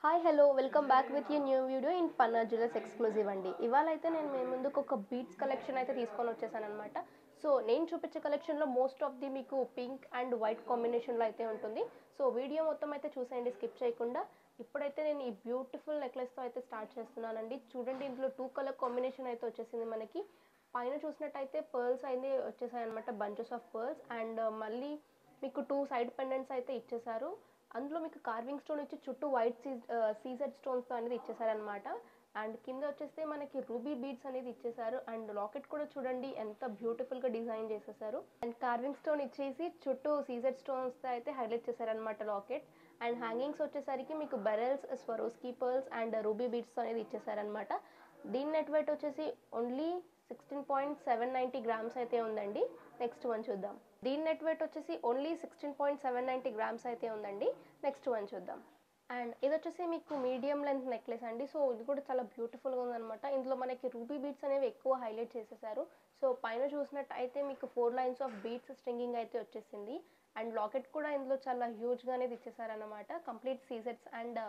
Hi hello welcome back with you new video in Panna jewellers exclusive అండి. ఇవాళ అయితే నేను మీ ముందుకు ఒక బీట్స్ కలెక్షన్ అయితే తీసుకొని వచ్చేసాను అనమాట. సో నేను చూపించే కలెక్షన్లో మోస్ట్ ఆఫ్ ది మీకు పింక్ అండ్ వైట్ కాంబినేషన్లో అయితే ఉంటుంది. సో వీడియో మొత్తం అయితే చూసేయండి స్కిప్ చేయకుండా. ఇప్పుడైతే నేను ఈ బ్యూటిఫుల్ నెక్లెస్తో అయితే స్టార్ట్ చేస్తున్నానండి. చూడండి, ఇందులో 2 కలర్ కాంబినేషన్ అయితే వచ్చేసింది మనకి. పైన చూసినట్టయితే పర్ల్స్ అయితే వచ్చేసాయి అనమాట, బంచెస్ ఆఫ్ పర్ల్స్. అండ్ మళ్ళీ మీకు 2 సైడ్ పెండెంట్స్ అయితే ఇచ్చేసారు. అందులో మీకు కార్వింగ్ స్టోన్ ఇచ్చి చుట్టూ వైట్ సీజెడ్ స్టోన్స్తో అనేది ఇచ్చేసారనమాట. అండ్ కింద వచ్చేస్తే మనకి రూబీ బీడ్స్ అనేది ఇచ్చేసారు. అండ్ లాకెట్ కూడా చూడండి ఎంత బ్యూటిఫుల్గా డిజైన్ చేసేసారు. అండ్ కార్వింగ్ స్టోన్ ఇచ్చేసి చుట్టూ సీజెడ్ స్టోన్స్తో అయితే హైలైట్ చేశారనమాట లాకెట్. అండ్ హ్యాంగింగ్స్ వచ్చేసరికి మీకు బెరల్స్, స్వరోస్కీ పర్ల్స్ అండ్ రూబీ బీడ్స్తో అనేది ఇచ్చేసారనమాట. దీని నెట్ వెయిట్ వచ్చేసి ఓన్లీ 16.790 గ్రామ్స్ అయితే ఉందండి. నెక్స్ట్ వన్ చూద్దాం. దీని నెట్ వెయిట్ వచ్చేసి ఓన్లీ 16.790 గ్రామ్స్ అయితే ఉందండి. నెక్స్ట్ వన్ చూద్దాం. అండ్ ఇది వచ్చేసి మీకు మీడియం లెంత్ నెక్లెస్ అండి. సో ఇది కూడా చాలా బ్యూటిఫుల్గా ఉందన్నమాట. ఇందులో మనకి రూబీ బీడ్స్ అనేవి ఎక్కువ హైలైట్ చేసేసారు. సో పైన చూసినట్టు అయితే మీకు 4 లైన్స్ ఆఫ్ బీడ్స్ స్ట్రింగింగ్ అయితే వచ్చేసింది. అండ్ లాకెట్ కూడా ఇందులో చాలా హ్యూజ్గా అనేది ఇచ్చేసారనమాట, కంప్లీట్ సీజెట్స్ అండ్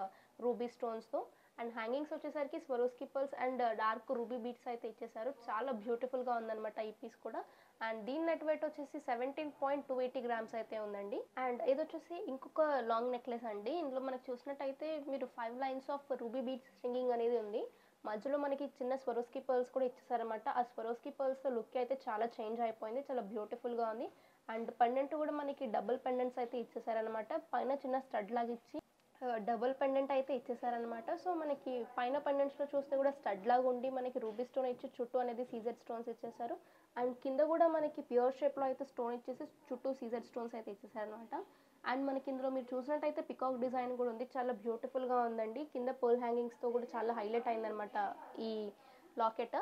రూబీ స్టోన్స్తో. అండ్ హ్యాంగింగ్స్ వచ్చేసరికి Swarovski pearls and dark ruby beads అయితే ఇచ్చేసారు. చాలా బ్యూటిఫుల్గా ఉందన్నమాట ఈ పీస్ కూడా. అండ్ దీని నెట్ వెయిట్ వచ్చేసి 17.280 గ్రామ్స్ అయితే ఉందండి. అండ్ ఇది వచ్చేసి ఇంకొక లాంగ్ నెక్లెస్ అండి. ఇందులో మనకు చూసినట్టయితే మీరు 5 lines of ruby beads stringing అనేది ఉంది. మధ్యలో మనకి చిన్న స్వరోస్కీ పర్ల్స్ కూడా ఇచ్చేసారనమాట. ఆ స్వరోస్కీ పర్ల్స్ లుక్ అయితే చాలా చేంజ్ అయిపోయింది, చాలా బ్యూటిఫుల్గా ఉంది. అండ్ పెండెంట్ కూడా మనకి డబుల్ పెండెంట్స్ అయితే ఇచ్చేసారనమాట. పైన చిన్న స్టడ్ లాగా ఇచ్చి డబుల్ పెండెంట్ అయితే ఇచ్చేసారనమాట. సో మనకి పైన పెండెంట్స్లో చూస్తే కూడా స్టడ్ లాగా ఉండి మనకి రూబీ స్టోన్ ఇచ్చి చుట్టూ అనేది సీజెడ్ స్టోన్స్ ఇచ్చేసారు. అండ్ కింద కూడా మనకి ప్యూర్ షేప్లో అయితే స్టోన్ ఇచ్చేసి చుట్టూ సీజెడ్ స్టోన్స్ అయితే ఇచ్చేసారనమాట. అండ్ మనకి ఇందులో మీరు చూసినట్టయితే పికాక్ డిజైన్ కూడా ఉంది, చాలా బ్యూటిఫుల్గా ఉందండి. కింద పర్ల్ హ్యాంగింగ్స్తో కూడా చాలా హైలైట్ అయిందనమాట ఈ లాకెట్.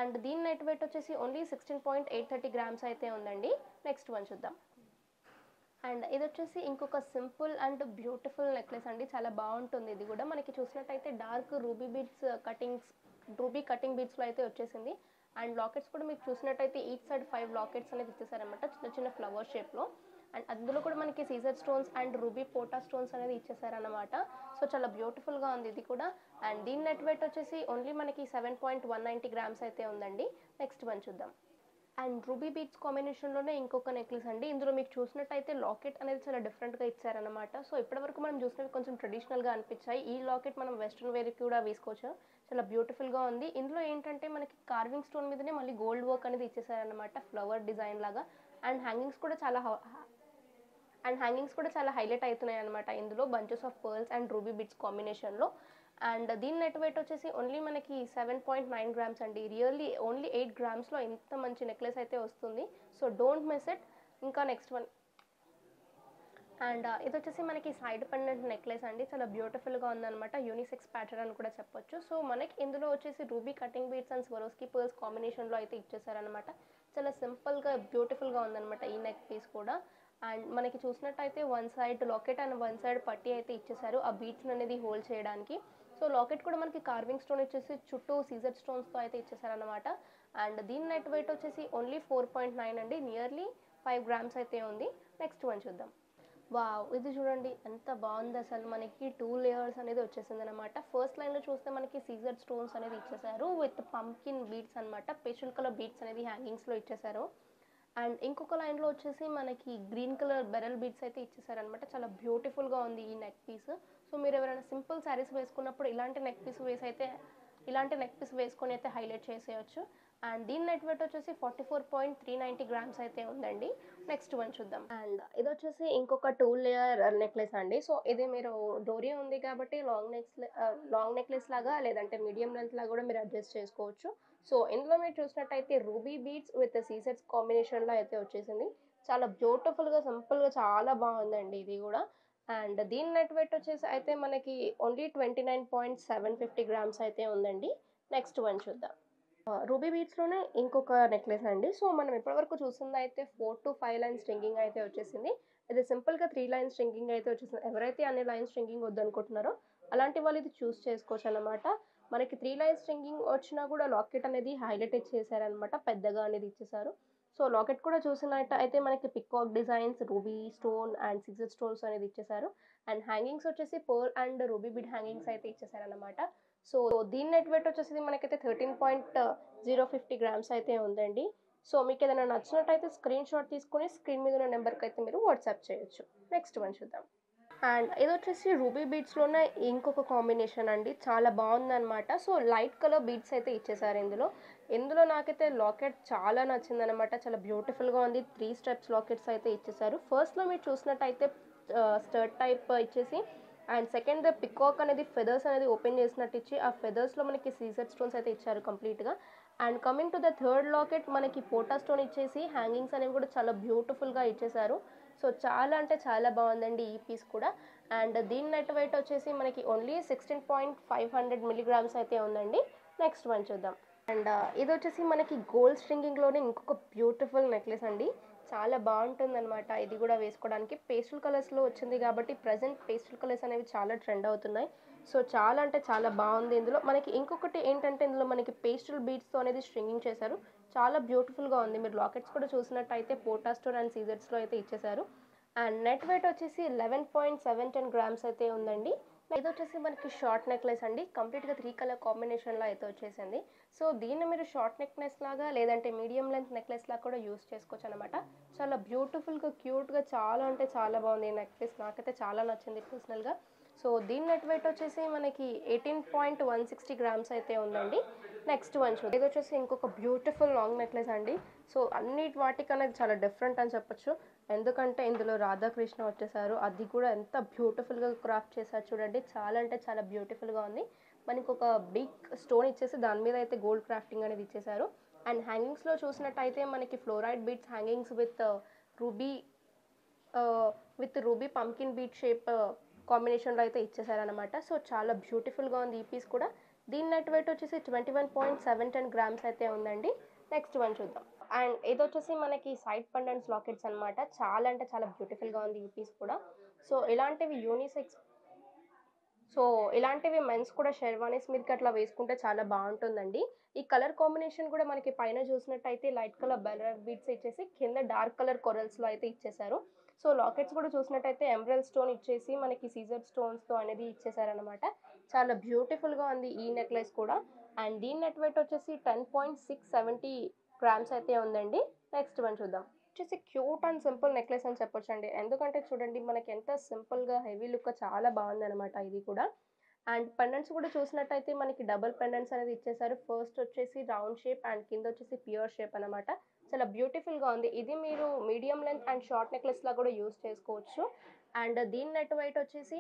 అండ్ దీని నెట్ వెయిట్ వచ్చేసి ఓన్లీ 16.830 గ్రామ్స్ అయితే ఉందండి. నెక్స్ట్ వన్ చూద్దాం. అండ్ ఇది వచ్చేసి ఇంకొక సింపుల్ అండ్ బ్యూటిఫుల్ నెక్లెస్ అండి. చాలా బాగుంటుంది ఇది కూడా. మనకి చూసినట్టయితే dark ruby beads ruby cutting బీడ్స్లో అయితే వచ్చేసింది. అండ్ లాకెట్స్ కూడా మీకు చూసినట్టయితే ఈచ్ సైడ్ 5 లాకెట్స్ అనేది ఇచ్చేసారనమాట, చిన్న చిన్న ఫ్లవర్ షేప్లో. అండ్ అందులో కూడా మనకి సీజర్ స్టోన్స్ అండ్ రూబీ పోటా స్టోన్స్ అనేది ఇచ్చేసారనమాట. సో చాలా బ్యూటిఫుల్గా ఉంది ఇది కూడా. అండ్ దీని నెట్ వెయిట్ వచ్చేసి ఓన్లీ మనకి 7.190 గ్రామ్స్ అయితే ఉందండి. నెక్స్ట్ వన్ చూద్దాం. అండ్ రూబీ బీడ్స్ కాంబినేషన్లోనే ఇంకొక నెక్లెస్ అండి. ఇందులో మీకు చూసినట్టయితే లాకెట్ అనేది చాలా డిఫరెంట్గా ఇచ్చారనమాట. సో ఇప్పటివరకు మనం చూసినవి కొంచెం ట్రెడిషనల్గా అనిపించాయి. ఈ లాకెట్ మనం వెస్ట్రన్ వేర్కి కూడా వేసుకోవచ్చు, చాలా బ్యూటిఫుల్గా ఉంది. ఇందులో ఏంటంటే మనకి కార్వింగ్ స్టోన్ మీదనే మళ్ళీ గోల్డ్ వర్క్ అనేది ఇచ్చేసారనమాట, ఫ్లవర్ డిజైన్ లాగా. అండ్ హ్యాంగింగ్స్ కూడా చాలా హైలైట్ అవుతున్నాయి అనమాట ఇందులో, bunches of pearls and ruby beads కాంబినేషన్లో. అండ్ దీని నెట్ వెయిట్ వచ్చేసి ఓన్లీ మనకి 7.9 గ్రామ్స్ అండి. రియల్లీ ఓన్లీ 8 గ్రామ్స్లో ఇంత మంచి నెక్లెస్ అయితే వస్తుంది. So don't miss it. ఇంకా నెక్స్ట్ వన్. అండ్ ఇది వచ్చేసి మనకి సైడ్ పెండెంట్ నెక్లెస్ అండి. చాలా బ్యూటిఫుల్గా ఉందన్నమాట, యూనిసెక్స్ ప్యాటర్న్ అని కూడా చెప్పొచ్చు. సో మనకి ఇందులో వచ్చేసి ruby cutting beads and Swarovski pearls కాంబినేషన్లో అయితే ఇచ్చేసారనమాట. చాలా సింపుల్గా బ్యూటిఫుల్గా ఉందన్నమాట ఈ నెక్ పీస్ కూడా. అండ్ మనకి చూసినట్టయితే one side locket and one side పట్టీ అయితే ఇచ్చేసారు ఆ బీడ్స్ అనేది హోల్డ్ చేయడానికి. సో లాకెట్ కూడా మనకి కార్వింగ్ స్టోన్ వచ్చేసి చుట్టూ సీజర్ స్టోన్స్తో అయితే ఇచ్చేసారనమాట. అండ్ దీని నెట్ వెయిట్ వచ్చేసి ఓన్లీ 4.9 అండి, నియర్లీ 5 గ్రామ్స్ అయితే ఉంది. నెక్స్ట్ వన్ చూద్దాం. వావ్, ఇది చూడండి ఎంత బాగుంది అసలు. మనకి 2 లేయర్స్ అనేది వచ్చేసింది అనమాట. ఫస్ట్ లైన్లో చూస్తే మనకి సీజర్ స్టోన్స్ అనేది ఇచ్చేసారు విత్ పంకిన్ బీడ్స్ అనమాట, పేస్టల్ కలర్ బీడ్స్ అనేది హ్యాంగింగ్స్లో ఇచ్చేసారు. అండ్ ఇంకొక లైన్లో వచ్చేసి మనకి గ్రీన్ కలర్ బెరల్ బీడ్స్ అయితే ఇచ్చేసారనమాట. చాలా బ్యూటిఫుల్గా ఉంది ఈ నెక్ పీస్. సో మీరు ఎవరైనా సింపుల్ శారీస్ వేసుకున్నప్పుడు ఇలాంటి నెక్ పీస్ వేసుకొని అయితే హైలైట్ చేసేయచ్చు. అండ్ దీని నెట్ వెయిట్ వచ్చేసి 44.390 గ్రామ్స్ అయితే ఉందండి. నెక్స్ట్ వన్ చూద్దాం. అండ్ ఇది వచ్చేసి ఇంకొక 2 లేయర్ నెక్లెస్ అండి. సో ఇది మీరు డోరీ ఉంది కాబట్టి లాంగ్ నెక్లెస్ లాగా లేదంటే మీడియం లెంత్ లాగా కూడా మీరు అడ్జస్ట్ చేసుకోవచ్చు. సో ఇందులో మీరు చూసినట్టయితే రూబీ బీడ్స్ విత్ సీసెట్స్ కాంబినేషన్లో అయితే వచ్చేసింది. చాలా బ్యూటిఫుల్గా సింపుల్గా చాలా బాగుందండి ఇది కూడా. అండ్ దీని నెట్ వెయిట్ వచ్చేసి అయితే మనకి ఓన్లీ 29.750 గ్రామ్స్ అయితే ఉందండి. నెక్స్ట్ వన్ చూద్దాం. రూబీ బీడ్స్లోనే ఇంకొక నెక్లెస్ అండి. సో మనం ఇప్పటివరకు చూస్తుంది అయితే 4 to 5 లైన్స్ స్ట్రింగింగ్ అయితే వచ్చేసింది. ఇది సింపుల్గా 3 లైన్స్ స్ట్రింగింగ్ అయితే వచ్చేసింది. ఎవరైతే అన్ని లైన్స్ స్ట్రింగింగ్ వద్దనుకుంటున్నారో అలాంటి వాళ్ళు ఇది చూస్ చేసుకోవచ్చు అనమాట. మనకి 3 లైన్స్ స్ట్రింగింగ్ వచ్చినా కూడా లాకెట్ అనేది హైలైట్ చేశారనమాట, పెద్దగా అనేది ఇచ్చేసారు. సో లాకెట్ కూడా చూసినట్టు అయితే మనకి peacock designs, ruby stone and సిజర్ స్టోన్స్ అనేది ఇచ్చేసారు. అండ్ హ్యాంగింగ్స్ వచ్చేసి pearl and ruby bead hangings అయితే ఇచ్చేసారనమాట. సో దీని నెట్ వెయిట్ వచ్చేసి మనకైతే 13.050 గ్రామ్స్ అయితే ఉందండి. సో మీకు ఏదైనా నచ్చినట్టయితే స్క్రీన్ షాట్ తీసుకొని స్క్రీన్ మీద ఉన్న నెంబర్కి అయితే మీరు వాట్సాప్ చేయొచ్చు. నెక్స్ట్ వన్ చూద్దాం. అండ్ ఇది వచ్చేసి రూబీ బీడ్స్లోనే ఇంకొక కాంబినేషన్ అండి. చాలా బాగుందనమాట. సో లైట్ కలర్ బీడ్స్ అయితే ఇచ్చేసారు ఇందులో నాకైతే లాకెట్ చాలా నచ్చిందనమాట. చాలా బ్యూటిఫుల్గా ఉంది. 3 స్టెప్స్ లాకెట్స్ అయితే ఇచ్చేసారు. ఫస్ట్లో మీరు చూసినట్టయితే స్టర్ట్ టైప్ ఇచ్చేసి అండ్ సెకండ్ పికాక్ అనేది ఫెదర్స్ అనేది ఓపెన్ చేసినట్టు ఇచ్చి ఆ ఫెదర్స్లో మనకి సీజర్ స్టోన్స్ అయితే ఇచ్చారు కంప్లీట్గా. And coming to the third locket మనకి పోటా స్టోన్ ఇచ్చేసి హ్యాంగింగ్స్ అనేవి కూడా చాలా బ్యూటిఫుల్గా ఇచ్చేసారు. సో చాలా అంటే చాలా బాగుందండి ఈ పీస్ కూడా. అండ్ దీని నెట్ వెయిట్ వచ్చేసి మనకి ఓన్లీ 16.500 మిలీగ్రామ్స్ అయితే ఉందండి. నెక్స్ట్ వన్ చూద్దాం. అండ్ ఇది వచ్చేసి మనకి గోల్డ్ స్ట్రింగింగ్లోనే ఇంకొక బ్యూటిఫుల్ నెక్లెస్ అండి. చాలా బాగుంటుంది అనమాట. ఇది కూడా వేసుకోవడానికి పేస్టల్ కలర్స్లో వచ్చింది కాబట్టి ప్రజెంట్ పేస్టల్ కలర్స్ అనేవి చాలా ట్రెండ్ అవుతున్నాయి. సో చాలా అంటే చాలా బాగుంది. ఇందులో మనకి ఇంకొకటి ఏంటంటే ఇందులో మనకి పేస్టల్ బీడ్స్తో అనేది స్ట్రింగింగ్ చేశారు. చాలా బ్యూటిఫుల్గా ఉంది. మీరు లాకెట్స్ కూడా చూసినట్టయితే పోటా స్టోన్ అండ్ సీజర్స్లో అయితే ఇచ్చేసారు. అండ్ నెట్ వెయిట్ వచ్చేసి 11.710 గ్రామ్స్ అయితే ఉందండి. ఇది వచ్చేసి మనకి షార్ట్ నెక్లెస్ అండి. కంప్లీట్గా 3 కలర్ కాంబినేషన్లో అయితే వచ్చేసింది. సో దీన్ని మీరు షార్ట్ నెక్లెస్ లాగా లేదంటే మీడియం లెంత్ నెక్లెస్ లాగా కూడా యూస్ చేసుకోవచ్చు అనమాట. చాలా బ్యూటిఫుల్గా క్యూట్గా చాలా అంటే చాలా బాగుంది ఈ నెక్లెస్. నాకైతే చాలా నచ్చింది పర్సనల్గా. సో దీని నెట్ వెయిట్ వచ్చేసి మనకి 18.160 గ్రామ్స్ అయితే ఉందండి. నెక్స్ట్ వన్ చూద్దాం. ఇది వచ్చేసి ఇంకొక బ్యూటిఫుల్ లాంగ్ నెక్లెస్ అండి. సో వాటికన్నా చాలా డిఫరెంట్ అని చెప్పొచ్చు. ఎందుకంటే ఇందులో రాధాకృష్ణ వచ్చేసారు. అది కూడా ఎంత బ్యూటిఫుల్గా క్రాఫ్ట్ చేశారు చూడండి. చాలా అంటే చాలా బ్యూటిఫుల్గా ఉంది. మనకి ఒక బిగ్ స్టోన్ ఇచ్చేసి దాని మీద అయితే గోల్డ్ క్రాఫ్టింగ్ అనేది ఇచ్చేసారు. అండ్ హ్యాంగింగ్స్లో చూసినట్టయితే మనకి fluoride beads hangings ruby ruby pumpkin beat shape కాంబినేషన్లో అయితే ఇచ్చేసారనమాట. సో చాలా బ్యూటిఫుల్గా ఉంది ఈ పీస్ కూడా. దీని నెట్ వెయిట్ వచ్చేసి 21.710 గ్రామ్స్ అయితే ఉందండి. నెక్స్ట్ వన్ చూద్దాం. అండ్ ఇది వచ్చేసి మనకి సైడ్ పెండెంట్స్ లాకెట్స్ అనమాట. చాలా అంటే చాలా బ్యూటిఫుల్గా ఉంది ఈ పీస్ కూడా. సో ఇలాంటివి మెన్స్ కూడా షెర్వానీస్ మీదకి అట్లా వేసుకుంటే చాలా బాగుంటుందండి. ఈ కలర్ కాంబినేషన్ కూడా మనకి పైన చూసినట్టయితే లైట్ కలర్ బెలర్ బీట్స్ ఇచ్చేసి కింద డార్క్ కలర్ కొరల్స్లో అయితే ఇచ్చేసారు. సో లాకెట్స్ కూడా చూసినట్టయితే ఎమరల్డ్ స్టోన్ ఇచ్చేసి మనకి సీజర్ స్టోన్స్తో అనేది ఇచ్చేసారనమాట. చాలా బ్యూటిఫుల్గా ఉంది ఈ నెక్లెస్ కూడా. అండ్ దీని నెట్ వెయిట్ వచ్చేసి 10.670 గ్రామ్స్ అయితే ఉందండి. నెక్స్ట్ వన్ చూద్దాం. వచ్చేసి క్యూట్ అండ్ సింపుల్ నెక్లెస్ అని చెప్పొచ్చండి. ఎందుకంటే చూడండి మనకి ఎంత సింపుల్గా హెవీ లుక్ చాలా బాగుందనమాట ఇది కూడా. అండ్ పెండెంట్స్ కూడా చూసినట్టయితే మనకి డబుల్ పెండెంట్స్ అనేది ఇచ్చేసారు. ఫస్ట్ వచ్చేసి రౌండ్ షేప్ అండ్ కింద వచ్చేసి ప్యూర్ షేప్ అనమాట. చాలా బ్యూటిఫుల్గా ఉంది. ఇది మీరు medium length and short necklace లా కూడా యూస్ చేసుకోవచ్చు. అండ్ దీని నెట్ వెయిట్ వచ్చేసి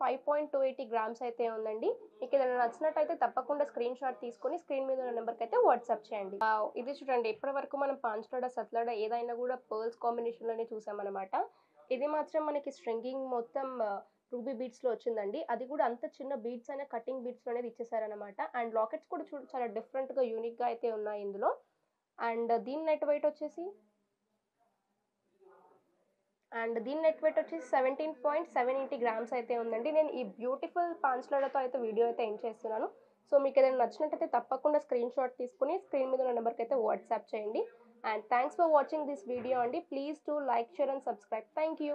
5.280 గ్రామ్స్ అయితే ఉందండి. మీకు ఏదైనా నచ్చినట్టయితే తప్పకుండా స్క్రీన్ షాట్ తీసుకొని స్క్రీన్ మీద ఉన్న నెంబర్కి అయితే వాట్సాప్ చేయండి. ఇది చూడండి, ఇప్పటి వరకు మనం పాంచ్లాడా సత్లాడా ఏదైనా కూడా పర్ల్స్ కాంబినేషన్లోనే చూసామన్నమాట. ఇది మాత్రం మనకి స్ట్రింగింగ్ మొత్తం రూబీ బీడ్స్లో వచ్చిందండి. అది కూడా అంత చిన్న బీడ్స్ అయినా కటింగ్ బీడ్స్లో అనేది ఇచ్చేసారనమాట. అండ్ లాకెట్స్ కూడా చాలా డిఫరెంట్గా యూనిక్గా అయితే ఉన్నాయి ఇందులో. అండ్ దీని నెట్ వెయిట్ వచ్చేసి 17.780 గ్రామ్స్ అయితే ఉందండి. నేను ఈ బ్యూటిఫుల్ పాంచ్లతో అయితే వీడియో అయితే ఎండ్ చేస్తున్నాను. సో మీకు ఏదైనా నచ్చినట్టయితే తప్పకుండా స్క్రీన్ షాట్ తీసుకుని స్క్రీన్ మీద ఉన్న నెంబర్కి అయితే వాట్సాప్ చేయండి. And thanks for watching this video అండి. Please to like, share and subscribe. Thank you.